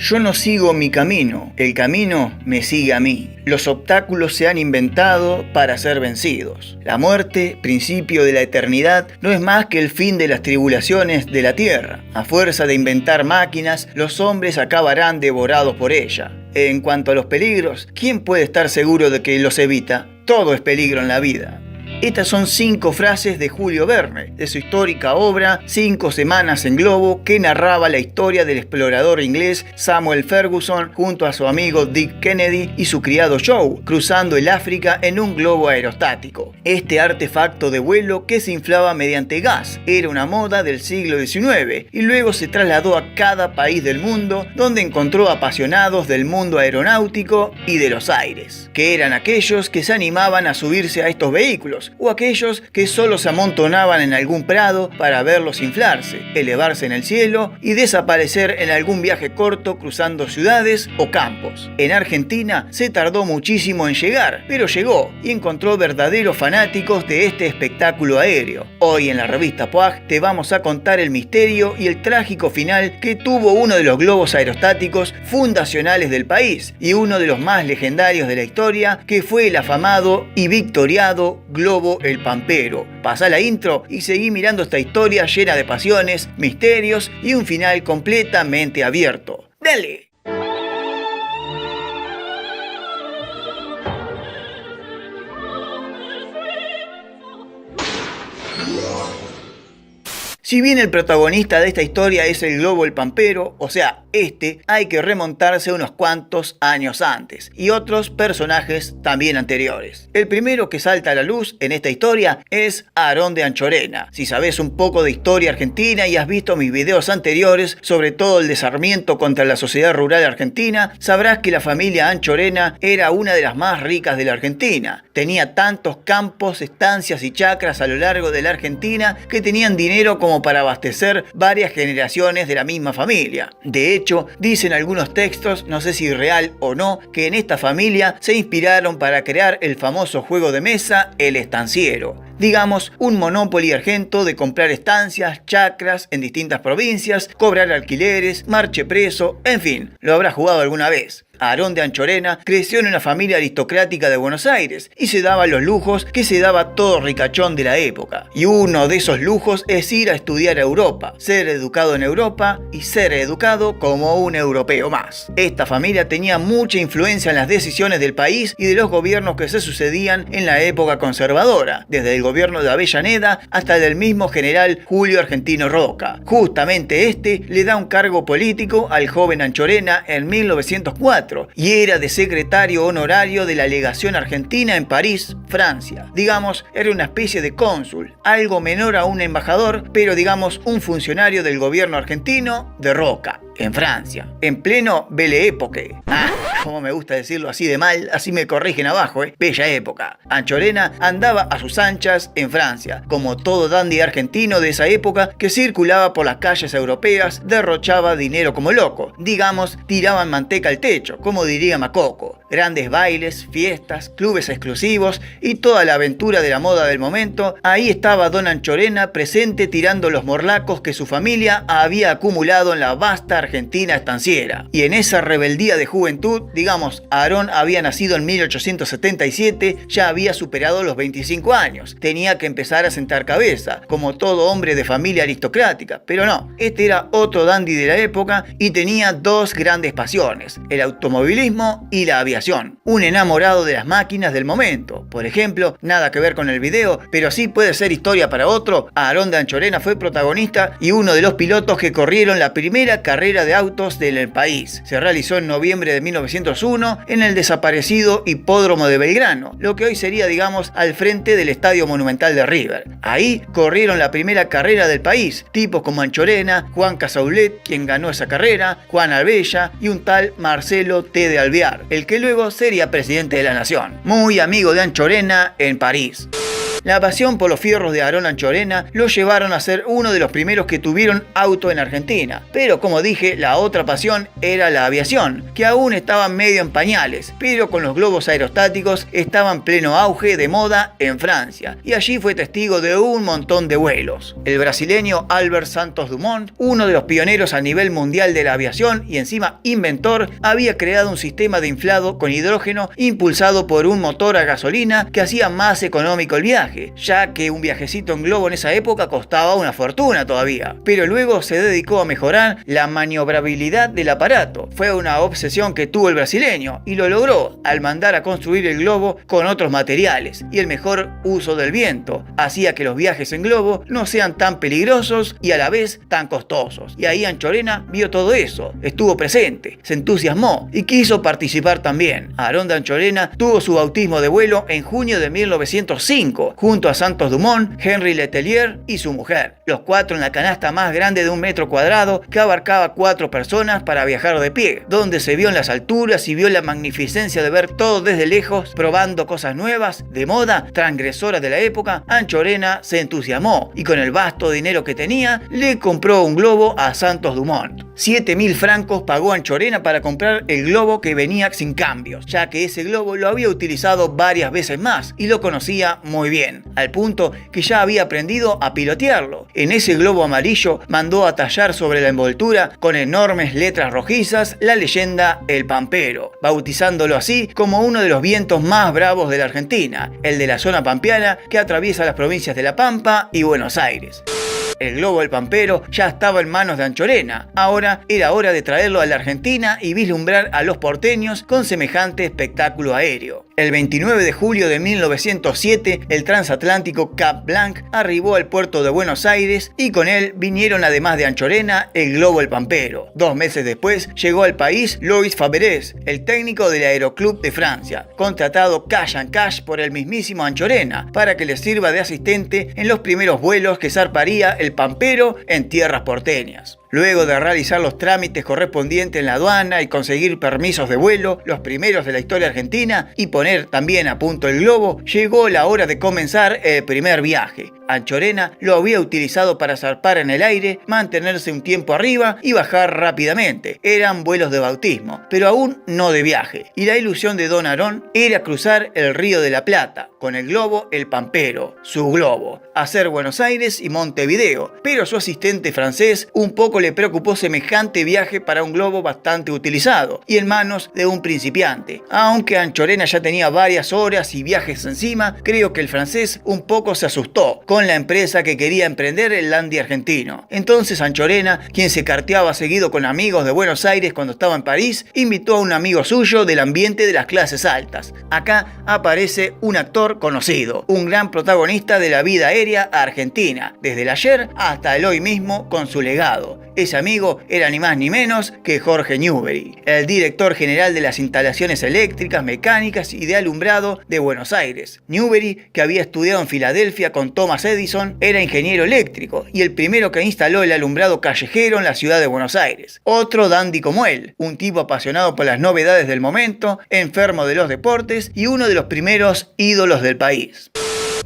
Yo no sigo mi camino, el camino me sigue a mí. Los obstáculos se han inventado para ser vencidos. La muerte, principio de la eternidad, no es más que el fin de las tribulaciones de la tierra. A fuerza de inventar máquinas, los hombres acabarán devorados por ella. En cuanto a los peligros, ¿quién puede estar seguro de que los evita? Todo es peligro en la vida. Estas son 5 frases de Julio Verne, de su histórica obra 5 semanas en globo, que narraba la historia del explorador inglés Samuel Ferguson junto a su amigo Dick Kennedy y su criado Joe, cruzando el África en un globo aerostático. Este artefacto de vuelo que se inflaba mediante gas era una moda del siglo XIX y luego se trasladó a cada país del mundo, donde encontró apasionados del mundo aeronáutico y de los aires, que eran aquellos que se animaban a subirse a estos vehículos, o aquellos que solo se amontonaban en algún prado para verlos inflarse, elevarse en el cielo y desaparecer en algún viaje corto cruzando ciudades o campos. En Argentina se tardó muchísimo en llegar, pero llegó y encontró verdaderos fanáticos de este espectáculo aéreo. Hoy en la revista Puag te vamos a contar el misterio y el trágico final que tuvo uno de los globos aerostáticos fundacionales del país y uno de los más legendarios de la historia, que fue el afamado y victoriado globo El Pampero. Pasá la intro y seguí mirando esta historia llena de pasiones, misterios y un final completamente abierto. ¡Dale! Si bien el protagonista de esta historia es el globo El Pampero, o sea, hay que remontarse unos cuantos años antes, y otros personajes también anteriores. El primero que salta a la luz en esta historia es Aarón de Anchorena. Si sabes un poco de historia argentina y has visto mis videos anteriores, sobre todo el de Sarmiento contra la sociedad rural argentina, sabrás que la familia Anchorena era una de las más ricas de la Argentina. Tenía tantos campos, estancias y chacras a lo largo de la Argentina que tenían dinero como para abastecer varias generaciones de la misma familia. De hecho, dicen algunos textos, no sé si real o no, que en esta familia se inspiraron para crear el famoso juego de mesa, el estanciero. Digamos, un Monopoly argento de comprar estancias, chacras en distintas provincias, cobrar alquileres, marche preso, en fin, lo habrás jugado alguna vez. Aarón de Anchorena creció en una familia aristocrática de Buenos Aires y se daba los lujos que se daba todo ricachón de la época. Y uno de esos lujos es ir a estudiar a Europa, ser educado en Europa y ser educado como un europeo más. Esta familia tenía mucha influencia en las decisiones del país y de los gobiernos que se sucedían en la época conservadora, desde el gobierno de Avellaneda hasta el del mismo general Julio Argentino Roca. Justamente este le da un cargo político al joven Anchorena en 1904 y era de secretario honorario de la legación argentina en París, Francia. Digamos, era una especie de cónsul, algo menor a un embajador, pero digamos un funcionario del gobierno argentino de Roca, en Francia, en pleno Belle Époque. Como me gusta decirlo así de mal, así me corrigen abajo, bella época. Anchorena andaba a sus anchas en Francia, como todo dandy argentino de esa época que circulaba por las calles europeas, derrochaba dinero como loco. Digamos, tiraban manteca al techo, como diría Macoco. Grandes bailes, fiestas, clubes exclusivos y toda la aventura de la moda del momento. Ahí estaba don Anchorena presente tirando los morlacos que su familia había acumulado en la vasta Argentina estanciera. Y en esa rebeldía de juventud, digamos, Aarón había nacido en 1877, ya había superado los 25 años. Tenía que empezar a sentar cabeza, como todo hombre de familia aristocrática. Pero no, este era otro dandy de la época y tenía 2 grandes pasiones, el automovilismo y la aviación. Un enamorado de las máquinas del momento. Por ejemplo, nada que ver con el video, pero sí puede ser historia para otro. Aarón de Anchorena fue protagonista y uno de los pilotos que corrieron la primera carrera de autos del país. Se realizó en noviembre de 1901 en el desaparecido Hipódromo de Belgrano, lo que hoy sería, digamos, al frente del Estadio Monumental de River. Ahí corrieron la primera carrera del país, tipos como Anchorena, Juan Casaulet, quien ganó esa carrera, Juan Albella y un tal Marcelo T. de Alvear, el que luego sería presidente de la nación. Muy amigo de Anchorena en París. La pasión por los fierros de Aarón Anchorena lo llevaron a ser uno de los primeros que tuvieron auto en Argentina. Pero como dije, la otra pasión era la aviación, que aún estaba medio en pañales, pero con los globos aerostáticos estaba en pleno auge de moda en Francia, y allí fue testigo de un montón de vuelos. El brasileño Albert Santos Dumont, uno de los pioneros a nivel mundial de la aviación y encima inventor, había creado un sistema de inflado con hidrógeno impulsado por un motor a gasolina que hacía más económico el viaje, ya que un viajecito en globo en esa época costaba una fortuna todavía. Pero luego se dedicó a mejorar la maniobrabilidad del aparato. Fue una obsesión que tuvo el brasileño y lo logró al mandar a construir el globo con otros materiales, y el mejor uso del viento hacía que los viajes en globo no sean tan peligrosos y a la vez tan costosos. Y ahí Anchorena vio todo eso, estuvo presente, se entusiasmó y quiso participar también. Aarón de Anchorena tuvo su bautismo de vuelo en junio de 1905 junto a Santos Dumont, Henri Letellier y su mujer, los cuatro en la canasta más grande de 1 metro cuadrado que abarcaba 4 personas para viajar de pie, donde se vio en las alturas y vio la magnificencia de ver todo desde lejos, probando cosas nuevas, de moda, transgresoras de la época. Anchorena se entusiasmó y con el vasto dinero que tenía le compró un globo a Santos Dumont. 7.000 francos pagó Anchorena para comprar el globo que venía sin cambios, ya que ese globo lo había utilizado varias veces más y lo conocía muy bien, al punto que ya había aprendido a pilotearlo. En ese globo amarillo mandó a tallar sobre la envoltura con enormes letras rojizas la leyenda El Pampero, bautizándolo así como uno de los vientos más bravos de la Argentina, el de la zona pampeana que atraviesa las provincias de La Pampa y Buenos Aires. El globo El Pampero ya estaba en manos de Anchorena. Ahora era hora de traerlo a la Argentina y vislumbrar a los porteños con semejante espectáculo aéreo. El 29 de julio de 1907, el transatlántico Cap Blanc arribó al puerto de Buenos Aires y con él vinieron, además de Anchorena, el globo El Pampero. 2 meses después llegó al país Louis Faberés, el técnico del Aeroclub de Francia, contratado cash and cash por el mismísimo Anchorena para que le sirva de asistente en los primeros vuelos que zarparía el Pampero en tierras porteñas. Luego de realizar los trámites correspondientes en la aduana y conseguir permisos de vuelo, los primeros de la historia argentina, y poner también a punto el globo, llegó la hora de comenzar el primer viaje. Anchorena lo había utilizado para zarpar en el aire, mantenerse un tiempo arriba y bajar rápidamente. Eran vuelos de bautismo, pero aún no de viaje. Y la ilusión de don Aarón era cruzar el Río de la Plata, con el globo El Pampero, su globo, hacer Buenos Aires y Montevideo. Pero su asistente francés un poco le preocupó semejante viaje para un globo bastante utilizado y en manos de un principiante. Aunque Anchorena ya tenía varias horas y viajes encima, creo que el francés un poco se asustó con la empresa que quería emprender el Landy argentino. Entonces Anchorena, quien se carteaba seguido con amigos de Buenos Aires cuando estaba en París, invitó a un amigo suyo del ambiente de las clases altas. Acá aparece un actor conocido, un gran protagonista de la vida aérea argentina, desde el ayer hasta el hoy mismo con su legado. Ese amigo era ni más ni menos que Jorge Newbery, el director general de las instalaciones eléctricas, mecánicas y de alumbrado de Buenos Aires. Newbery, que había estudiado en Filadelfia con Thomas Edison, era ingeniero eléctrico y el primero que instaló el alumbrado callejero en la ciudad de Buenos Aires. Otro dandy como él, un tipo apasionado por las novedades del momento, enfermo de los deportes y uno de los primeros ídolos del país.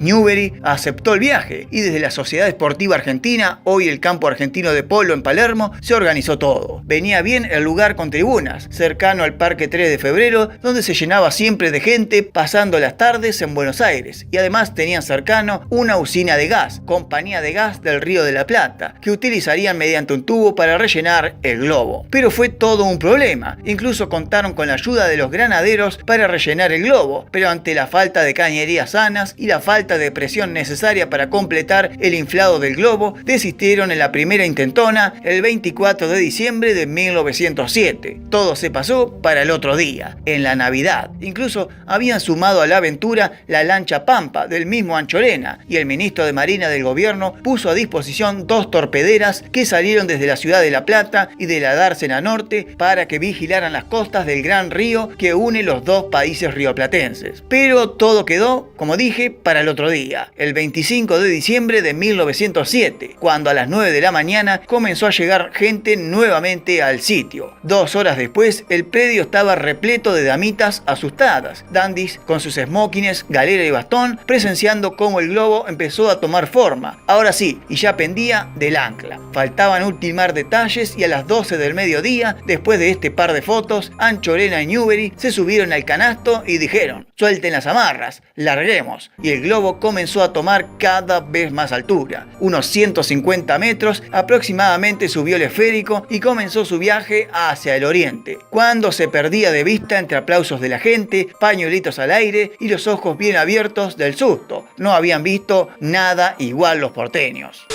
Newbery aceptó el viaje y desde la Sociedad Esportiva Argentina, hoy el Campo Argentino de Polo en Palermo, se organizó todo. Venía bien el lugar con tribunas, cercano al Parque 3 de Febrero, donde se llenaba siempre de gente pasando las tardes en Buenos Aires, y además tenían cercano una usina de gas, Compañía de Gas del Río de la Plata, que utilizarían mediante un tubo para rellenar el globo. Pero fue todo un problema, incluso contaron con la ayuda de los granaderos para rellenar el globo, pero ante la falta de cañerías sanas y la falta de presión necesaria para completar el inflado del globo, desistieron en la primera intentona el 24 de diciembre de 1907. Todo se pasó para el otro día, en la Navidad. Incluso habían sumado a la aventura la lancha Pampa del mismo Anchorena, y el ministro de Marina del gobierno puso a disposición 2 torpederas que salieron desde la ciudad de La Plata y de la Dársena Norte para que vigilaran las costas del gran río que une los 2 países rioplatenses. Pero todo quedó, como dije, para el otro día, el 25 de diciembre de 1907, cuando a las 9 de la mañana comenzó a llegar gente nuevamente al sitio. 2 horas después, el predio estaba repleto de damitas asustadas, dandis con sus smokings, galera y bastón, presenciando cómo el globo empezó a tomar forma. Ahora sí, y ya pendía del ancla. Faltaban ultimar detalles y a las 12 del mediodía, después de este par de fotos, Anchorena y Newbery se subieron al canasto y dijeron: suelten las amarras, larguemos. Y el globo comenzó a tomar cada vez más altura. Unos 150 metros aproximadamente subió el esférico y comenzó su viaje hacia el oriente, cuando se perdía de vista entre aplausos de la gente, pañuelitos al aire y los ojos bien abiertos del susto. No habían visto nada igual los porteños.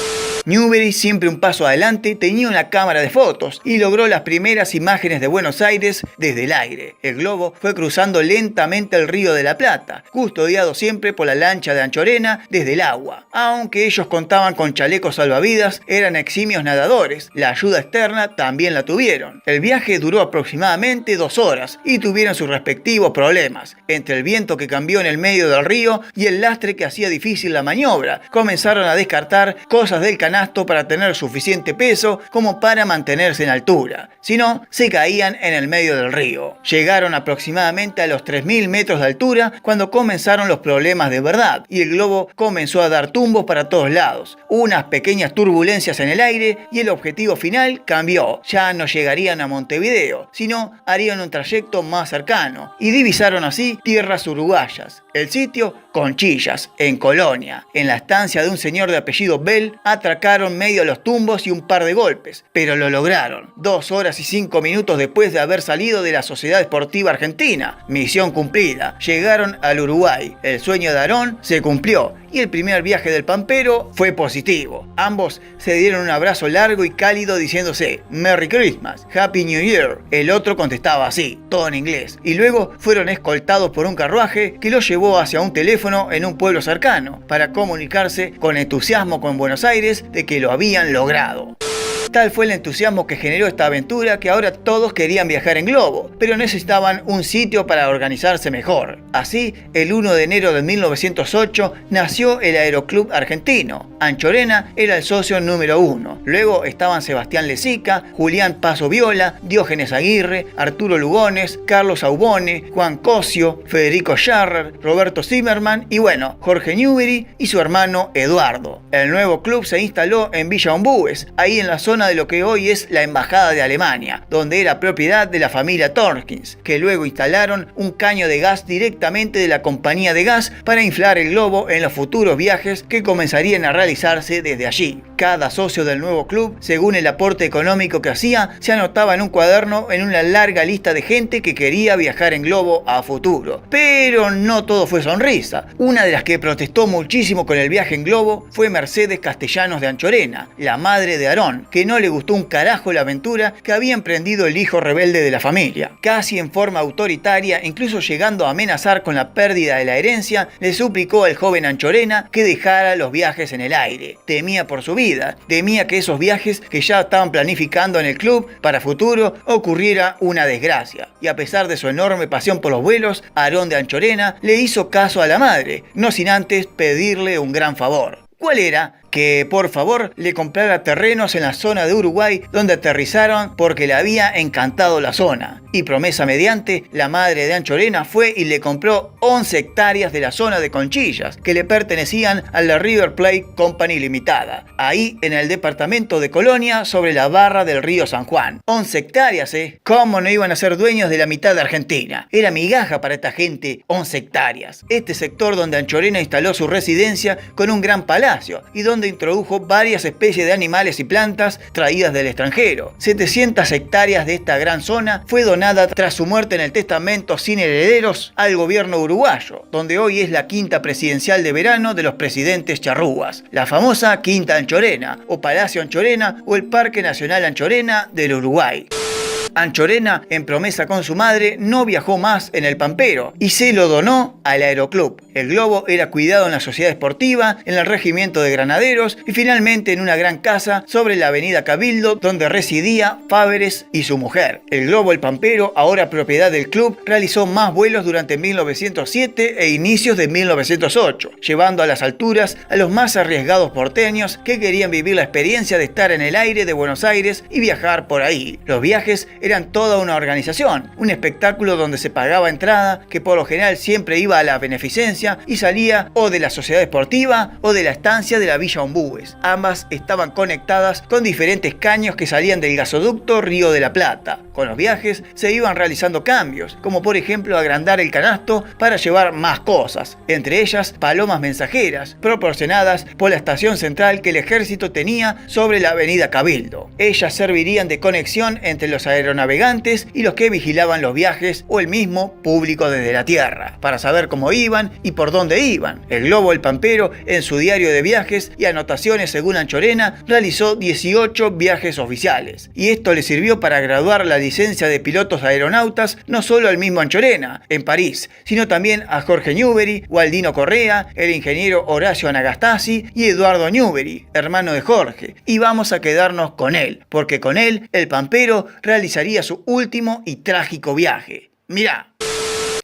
Newbery, siempre un paso adelante, tenía una cámara de fotos y logró las primeras imágenes de Buenos Aires desde el aire. El globo fue cruzando lentamente el Río de la Plata, custodiado siempre por la lancha de Anchorena desde el agua. Aunque ellos contaban con chalecos salvavidas, eran eximios nadadores. La ayuda externa también la tuvieron. El viaje duró aproximadamente 2 horas y tuvieron sus respectivos problemas. Entre el viento que cambió en el medio del río y el lastre que hacía difícil la maniobra, comenzaron a descartar cosas del canal para tener suficiente peso como para mantenerse en altura. Si no, se caían en el medio del río. Llegaron aproximadamente a los 3.000 metros de altura cuando comenzaron los problemas de verdad y el globo comenzó a dar tumbos para todos lados. Unas pequeñas turbulencias en el aire y el objetivo final cambió. Ya no llegarían a Montevideo, sino harían un trayecto más cercano y divisaron así tierras uruguayas. El sitio, Conchillas, en Colonia. En la estancia de un señor de apellido Bell, atracaron medio a los tumbos y un par de golpes, pero lo lograron. 2 horas y 5 minutos después de haber salido de la Sociedad Esportiva Argentina. Misión cumplida. Llegaron al Uruguay. El sueño de Aarón se cumplió y el primer viaje del Pampero fue positivo. Ambos se dieron un abrazo largo y cálido diciéndose Merry Christmas, Happy New Year. El otro contestaba así, todo en inglés, y luego fueron escoltados por un carruaje que los llevó hacia un teléfono en un pueblo cercano para comunicarse con entusiasmo con Buenos Aires de que lo habían logrado. Tal fue el entusiasmo que generó esta aventura que ahora todos querían viajar en globo, pero necesitaban un sitio para organizarse mejor. Así, el 1 de enero de 1908 nació el Aeroclub Argentino. Anchorena era el socio número 1. Luego estaban Sebastián Lezica, Julián Paso Viola, Diógenes Aguirre, Arturo Lugones, Carlos Aubone, Juan Cosio, Federico Scharrer, Roberto Zimmerman y bueno, Jorge Newbery y su hermano Eduardo. El nuevo club se instaló en Villa Ombúes, ahí en la zona de lo que hoy es la Embajada de Alemania, donde era propiedad de la familia Torkins, que luego instalaron un caño de gas directamente de la compañía de gas para inflar el globo en los futuros viajes que comenzarían a realizarse desde allí. Cada socio del nuevo club, según el aporte económico que hacía, se anotaba en un cuaderno en una larga lista de gente que quería viajar en globo a futuro. Pero no todo fue sonrisa. Una de las que protestó muchísimo con el viaje en globo fue Mercedes Castellanos de Anchorena, la madre de Aarón, que no le gustó un carajo la aventura que había emprendido el hijo rebelde de la familia. Casi en forma autoritaria, incluso llegando a amenazar con la pérdida de la herencia, le suplicó al joven Anchorena que dejara los viajes en el aire. Temía por su vida, temía que esos viajes que ya estaban planificando en el club para futuro ocurriera una desgracia. Y a pesar de su enorme pasión por los vuelos, Aarón de Anchorena le hizo caso a la madre, no sin antes pedirle un gran favor. ¿Cuál era? Que por favor le comprara terrenos en la zona de Uruguay donde aterrizaron porque le había encantado la zona. Y promesa mediante, la madre de Anchorena fue y le compró 11 hectáreas de la zona de Conchillas que le pertenecían a la River Plate Company Limitada, ahí en el departamento de Colonia sobre la barra del río San Juan. 11 hectáreas, ¿Cómo no iban a ser dueños de la mitad de Argentina? Era migaja para esta gente 11 hectáreas. Este sector donde Anchorena instaló su residencia con un gran palacio y donde introdujo varias especies de animales y plantas traídas del extranjero. 700 hectáreas de esta gran zona fue donada tras su muerte en el testamento sin herederos al gobierno uruguayo, donde hoy es la quinta presidencial de verano de los presidentes charrúas, la famosa Quinta Anchorena, o Palacio Anchorena, o el Parque Nacional Anchorena del Uruguay. Anchorena, en promesa con su madre, no viajó más en el Pampero y se lo donó al Aeroclub. El globo era cuidado en la sociedad esportiva, en el regimiento de granaderos y finalmente en una gran casa sobre la avenida Cabildo donde residía Fáberes y su mujer. El globo El Pampero, ahora propiedad del club, realizó más vuelos durante 1907 e inicios de 1908, llevando a las alturas a los más arriesgados porteños que querían vivir la experiencia de estar en el aire de Buenos Aires y viajar por ahí. Los viajes eran toda una organización, un espectáculo donde se pagaba entrada, que por lo general siempre iba a la beneficencia y salía o de la sociedad esportiva o de la estancia de la Villa Ombúes. Ambas estaban conectadas con diferentes caños que salían del gasoducto Río de la Plata. Con los viajes se iban realizando cambios, como por ejemplo agrandar el canasto para llevar más cosas, entre ellas palomas mensajeras, proporcionadas por la estación central que el ejército tenía sobre la avenida Cabildo. Ellas servirían de conexión entre los aeronavegantes y los que vigilaban los viajes o el mismo público desde la tierra, para saber cómo iban y por dónde iban. El globo El Pampero, en su diario de viajes y anotaciones según Anchorena, realizó 18 viajes oficiales, y esto le sirvió para graduar la licencia de pilotos aeronautas no solo al mismo Anchorena, en París, sino también a Jorge Newbery, Gualdino Correa, el ingeniero Horacio Anagastasi y Eduardo Newbery, hermano de Jorge, y vamos a quedarnos con él, porque con él El Pampero realizaría su último y trágico viaje. Mirá.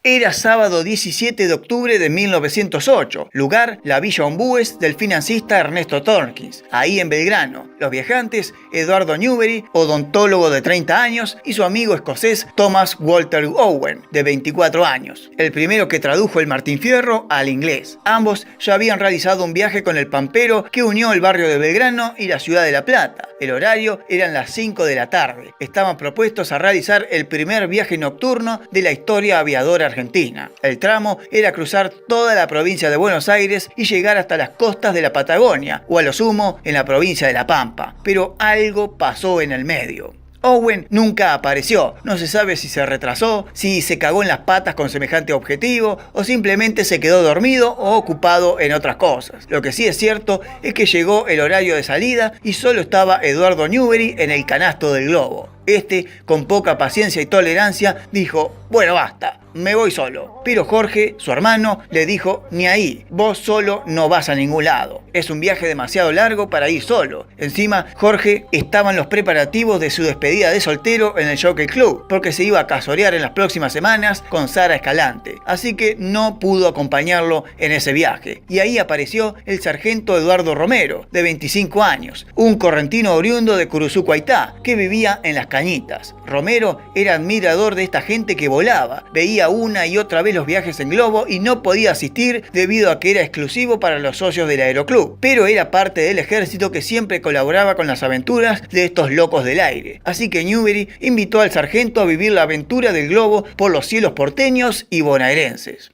Era sábado 17 de octubre de 1908, lugar la Villa Ombúes del financista Ernesto Torkins, ahí en Belgrano. Los viajantes, Eduardo Newbery, odontólogo de 30 años, y su amigo escocés Thomas Walter Owen, de 24 años, el primero que tradujo el Martín Fierro al inglés. Ambos ya habían realizado un viaje con el Pampero que unió el barrio de Belgrano y la ciudad de La Plata. El horario eran las 5 de la tarde. Estaban propuestos a realizar el primer viaje nocturno de la historia aviadora argentina. El tramo era cruzar toda la provincia de Buenos Aires y llegar hasta las costas de la Patagonia, o a lo sumo en la provincia de La Pampa. Pero algo pasó en el medio. Owen nunca apareció, no se sabe si se retrasó, si se cagó en las patas con semejante objetivo o simplemente se quedó dormido o ocupado en otras cosas. Lo que sí es cierto es que llegó el horario de salida y solo estaba Eduardo Newbery en el canasto del globo. Este, con poca paciencia y tolerancia, dijo: bueno, basta, me voy solo. Pero Jorge, su hermano, le dijo: ni ahí, vos solo no vas a ningún lado. Es un viaje demasiado largo para ir solo. Encima, Jorge estaba en los preparativos de su despedida de soltero en el Jockey Club, porque se iba a casorear en las próximas semanas con Sara Escalante. Así que no pudo acompañarlo en ese viaje. Y ahí apareció el sargento Eduardo Romero, de 25 años, un correntino oriundo de Curuzucuaitá, que vivía en las Cañitas. Romero era admirador de esta gente que volaba, veía una y otra vez los viajes en globo y no podía asistir debido a que era exclusivo para los socios del aeroclub, pero era parte del ejército que siempre colaboraba con las aventuras de estos locos del aire. Así que Newbery invitó al sargento a vivir la aventura del globo por los cielos porteños y bonaerenses.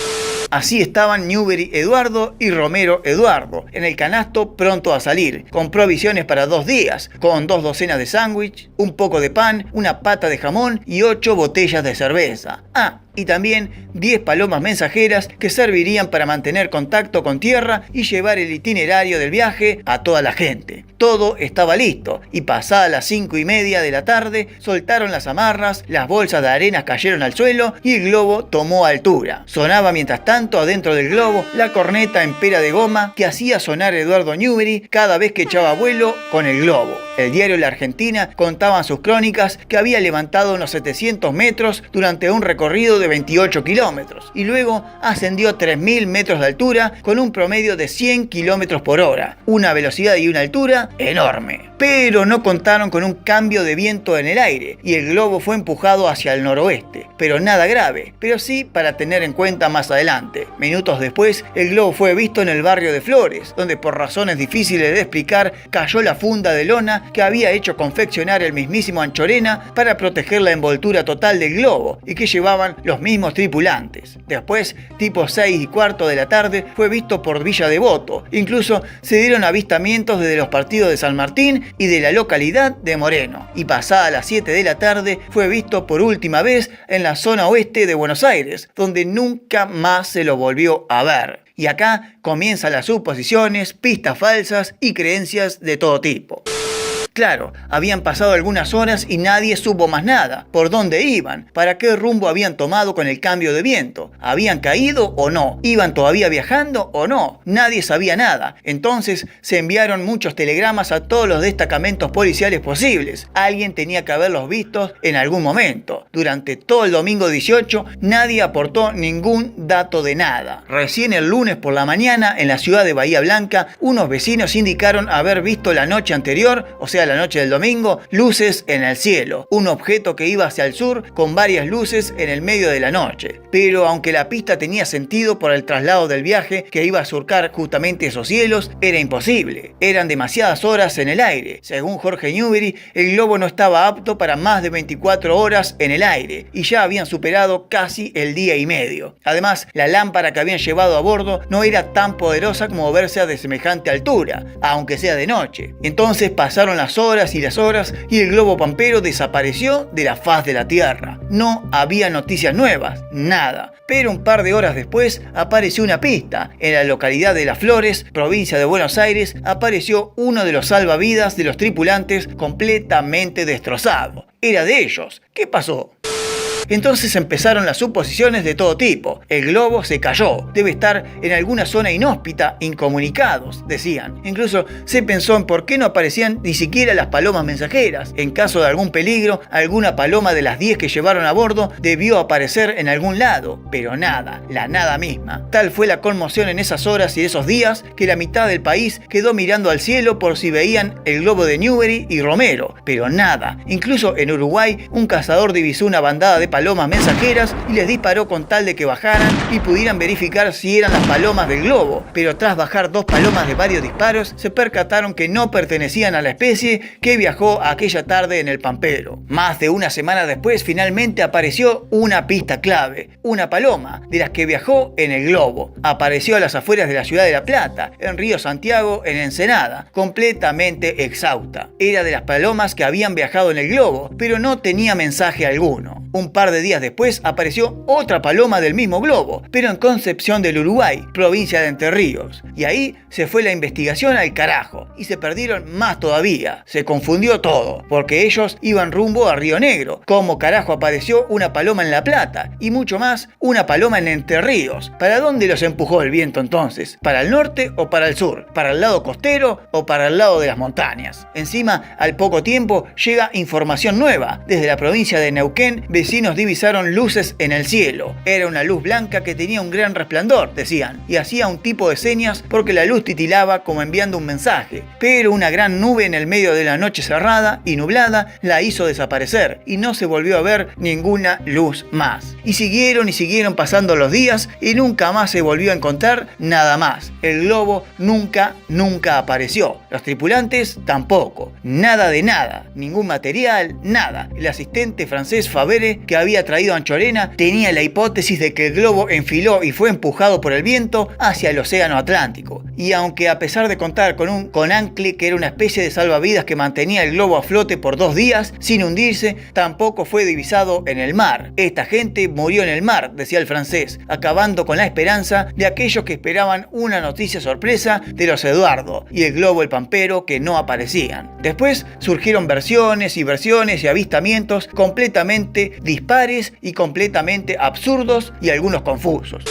Así estaban Newbery Eduardo y Romero Eduardo, en el canasto pronto a salir, con provisiones para 2 días, con 2 docenas de sándwich, un poco de pan, una pata de jamón y 8 botellas de cerveza. Y también 10 palomas mensajeras que servirían para mantener contacto con tierra y llevar el itinerario del viaje a toda la gente. Todo estaba listo y pasadas las 5:30 de la tarde soltaron las amarras, las bolsas de arena cayeron al suelo y el globo tomó altura. Sonaba mientras tanto adentro del globo la corneta en pera de goma que hacía sonar Eduardo Newbery cada vez que echaba vuelo con el globo. El diario La Argentina contaba en sus crónicas que había levantado unos 700 metros durante un recorrido de 28 kilómetros y luego ascendió 3.000 metros de altura con un promedio de 100 kilómetros por hora, una velocidad y una altura enorme. Pero no contaron con un cambio de viento en el aire y el globo fue empujado hacia el noroeste, pero nada grave, pero sí para tener en cuenta más adelante. Minutos después, el globo fue visto en el barrio de Flores, donde por razones difíciles de explicar cayó la funda de lona que había hecho confeccionar el mismísimo Anchorena para proteger la envoltura total del globo y que llevaban los mismos tripulantes. Después, tipo 6:15 de la tarde, fue visto por Villa Devoto. Incluso se dieron avistamientos desde los partidos de San Martín y de la localidad de Moreno. Y pasada las 7 de la tarde, fue visto por última vez en la zona oeste de Buenos Aires, donde nunca más se lo volvió a ver. Y acá comienzan las suposiciones, pistas falsas y creencias de todo tipo. Claro, habían pasado algunas horas y nadie supo más nada. ¿Por dónde iban? ¿Para qué rumbo habían tomado con el cambio de viento? ¿Habían caído o no? ¿Iban todavía viajando o no? Nadie sabía nada. Entonces se enviaron muchos telegramas a todos los destacamentos policiales posibles. Alguien tenía que haberlos visto en algún momento. Durante todo el domingo 18 nadie aportó ningún dato de nada. Recién el lunes por la mañana en la ciudad de Bahía Blanca unos vecinos indicaron haber visto la noche anterior, o sea la noche del domingo, luces en el cielo. Un objeto que iba hacia el sur con varias luces en el medio de la noche. Pero aunque la pista tenía sentido por el traslado del viaje que iba a surcar justamente esos cielos, era imposible. Eran demasiadas horas en el aire. Según Jorge Newbery, el globo no estaba apto para más de 24 horas en el aire y ya habían superado casi el día y medio. Además, la lámpara que habían llevado a bordo no era tan poderosa como verse de semejante altura, aunque sea de noche. Entonces pasaron las horas y el globo pampero desapareció de la faz de la Tierra. No había noticias nuevas, nada. Pero un par de horas después apareció una pista. En la localidad de Las Flores, provincia de Buenos Aires, apareció uno de los salvavidas de los tripulantes completamente destrozado. Era de ellos. ¿Qué pasó? Entonces empezaron las suposiciones de todo tipo. El globo se cayó. Debe estar en alguna zona inhóspita, incomunicados, decían. Incluso se pensó en por qué no aparecían ni siquiera las palomas mensajeras. En caso de algún peligro, alguna paloma de las 10 que llevaron a bordo debió aparecer en algún lado. Pero nada, la nada misma. Tal fue la conmoción en esas horas y esos días que la mitad del país quedó mirando al cielo por si veían el globo de Newbery y Romero. Pero nada. Incluso en Uruguay, un cazador divisó una bandada de palomas mensajeras y les disparó con tal de que bajaran y pudieran verificar si eran las palomas del globo, pero tras bajar 2 palomas de varios disparos se percataron que no pertenecían a la especie que viajó aquella tarde en el Pampero. Más de una semana después finalmente apareció una pista clave, una paloma de las que viajó en el globo. Apareció a las afueras de la ciudad de La Plata, en Río Santiago, en Ensenada, completamente exhausta. Era de las palomas que habían viajado en el globo, pero no tenía mensaje alguno. Un par de días después apareció otra paloma del mismo globo, pero en Concepción del Uruguay, provincia de Entre Ríos. Y ahí se fue la investigación al carajo, y se perdieron más todavía. Se confundió todo, porque ellos iban rumbo a Río Negro. ¿Cómo carajo apareció una paloma en La Plata? Y mucho más, una paloma en Entre Ríos. ¿Para dónde los empujó el viento entonces? ¿Para el norte o para el sur? ¿Para el lado costero o para el lado de las montañas? Encima, al poco tiempo, llega información nueva. Desde la provincia de Neuquén, vecinos divisaron luces en el cielo. Era una luz blanca que tenía un gran resplandor, decían, y hacía un tipo de señas porque la luz titilaba como enviando un mensaje. Pero una gran nube en el medio de la noche cerrada y nublada la hizo desaparecer y no se volvió a ver ninguna luz más. Y siguieron pasando los días y nunca más se volvió a encontrar nada más. El globo nunca apareció. Los tripulantes tampoco. Nada de nada. Ningún material, nada. El asistente francés Favere, que había traído Anchorena, tenía la hipótesis de que el globo enfiló y fue empujado por el viento hacia el océano Atlántico. Y aunque a pesar de contar con un conancle, que era una especie de salvavidas que mantenía el globo a flote por 2 días sin hundirse, tampoco fue divisado en el mar. Esta gente murió en el mar, decía el francés, acabando con la esperanza de aquellos que esperaban una noticia sorpresa de los Eduardo y el globo el Pampero que no aparecían. Después surgieron versiones y avistamientos completamente dispares y completamente absurdos y algunos confusos.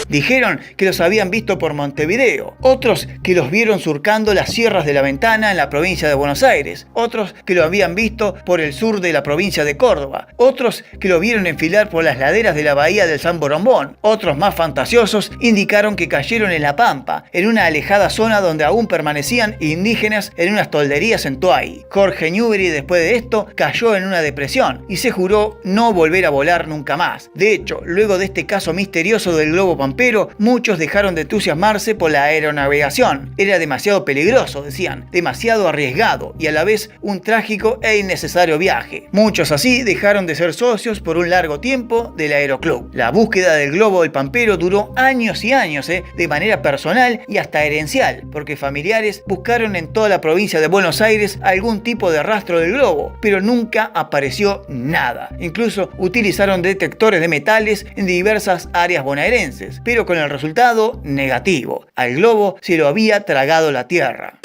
Dijeron que los habían visto por Montevideo, otros que los vieron surcando las sierras de La Ventana en la provincia de Buenos Aires, otros que lo habían visto por el sur de la provincia de Córdoba, otros que lo vieron enfilar por las laderas de la bahía del San Borombón, otros más fantasiosos indicaron que cayeron en La Pampa, en una alejada zona donde aún permanecían indígenas en unas tolderías en Toay. Jorge Newbery después de esto cayó en una depresión y se juró no volver a volar nunca más. De hecho, luego de este caso misterioso del globo Pampero, muchos dejaron de entusiasmarse por la aeronavegación. Era demasiado peligroso, decían, demasiado arriesgado y a la vez un trágico e innecesario viaje. Muchos así dejaron de ser socios por un largo tiempo del Aeroclub. La búsqueda del globo del Pampero duró años y años, de manera personal y hasta herencial, porque familiares buscaron en toda la provincia de Buenos Aires algún tipo de rastro del globo, pero nunca apareció nada. Incluso utilizaron detectores de metales en diversas áreas bonaerenses, pero con el resultado negativo. Al globo se lo había tragado la tierra.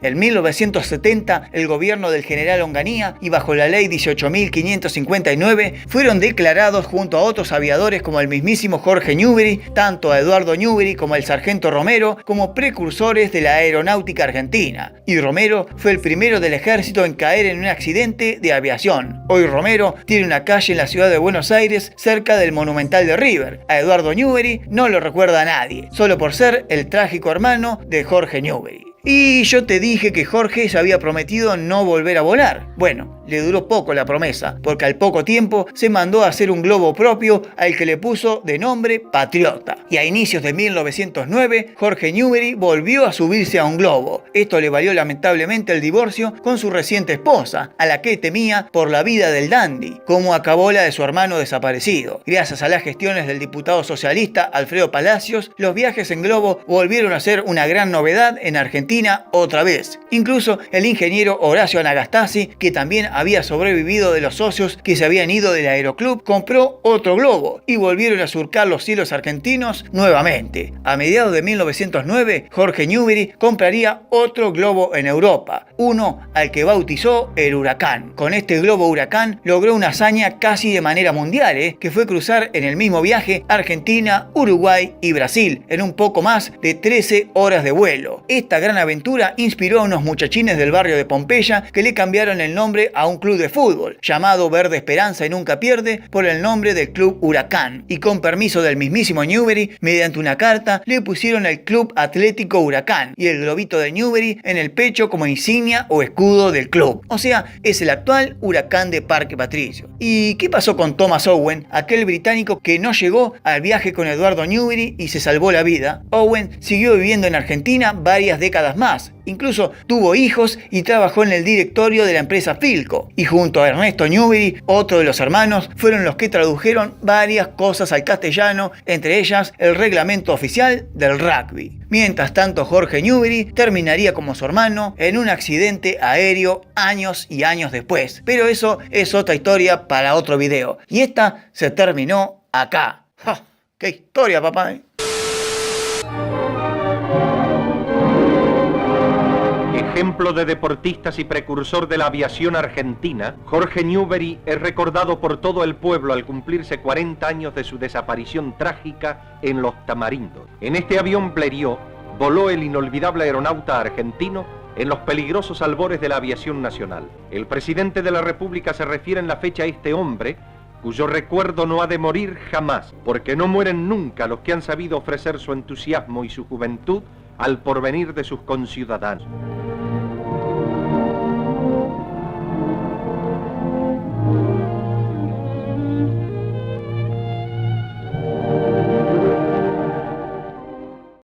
En 1970, el gobierno del general Onganía y bajo la ley 18.559 fueron declarados junto a otros aviadores como el mismísimo Jorge Newbery, tanto a Eduardo Newbery como el sargento Romero, como precursores de la aeronáutica argentina. Y Romero fue el primero del ejército en caer en un accidente de aviación. Hoy Romero tiene una calle en la ciudad de Buenos Aires cerca del Monumental de River. A Eduardo Newbery no lo recuerda a nadie, solo por ser el trágico hermano de Jorge Newbery. Y yo te dije que Jorge se había prometido no volver a volar. Bueno, le duró poco la promesa, porque al poco tiempo se mandó a hacer un globo propio al que le puso de nombre Patriota. Y a inicios de 1909, Jorge Newbery volvió a subirse a un globo. Esto le valió lamentablemente el divorcio con su reciente esposa, a la que temía por la vida del dandy, como acabó la de su hermano desaparecido. Gracias a las gestiones del diputado socialista Alfredo Palacios, los viajes en globo volvieron a ser una gran novedad en Argentina otra vez. Incluso el ingeniero Horacio Anagastasi, que también había sobrevivido de los socios que se habían ido del aeroclub, compró otro globo y volvieron a surcar los cielos argentinos nuevamente. A mediados de 1909, Jorge Newbery compraría otro globo en Europa, uno al que bautizó el Huracán. Con este globo Huracán logró una hazaña casi de manera mundial, que fue cruzar en el mismo viaje Argentina, Uruguay y Brasil en un poco más de 13 horas de vuelo. Esta gran aventura inspiró a unos muchachines del barrio de Pompeya que le cambiaron el nombre a un club de fútbol llamado Verde Esperanza y Nunca Pierde por el nombre del club Huracán, y con permiso del mismísimo Newbery, mediante una carta le pusieron el Club Atlético Huracán y el globito de Newbery en el pecho como insignia o escudo del club. O sea, es el actual Huracán de Parque Patricio. ¿Y qué pasó con Thomas Owen, aquel británico que no llegó al viaje con Eduardo Newbery y se salvó la vida? Owen siguió viviendo en Argentina varias décadas más. Incluso tuvo hijos y trabajó en el directorio de la empresa Philco. Y junto a Ernesto Newbery, otro de los hermanos, fueron los que tradujeron varias cosas al castellano, entre ellas el reglamento oficial del rugby. Mientras tanto, Jorge Newbery terminaría como su hermano en un accidente aéreo años y años después. Pero eso es otra historia para otro video. Y esta se terminó acá. ¡Ja! ¡Qué historia, papá! Ejemplo de deportistas y precursor de la aviación argentina, Jorge Newbery es recordado por todo el pueblo al cumplirse 40 años de su desaparición trágica en Los Tamarindos. En este avión Blériot voló el inolvidable aeronauta argentino en los peligrosos albores de la aviación nacional. El presidente de la República se refiere en la fecha a este hombre, cuyo recuerdo no ha de morir jamás, porque no mueren nunca los que han sabido ofrecer su entusiasmo y su juventud al porvenir de sus conciudadanos.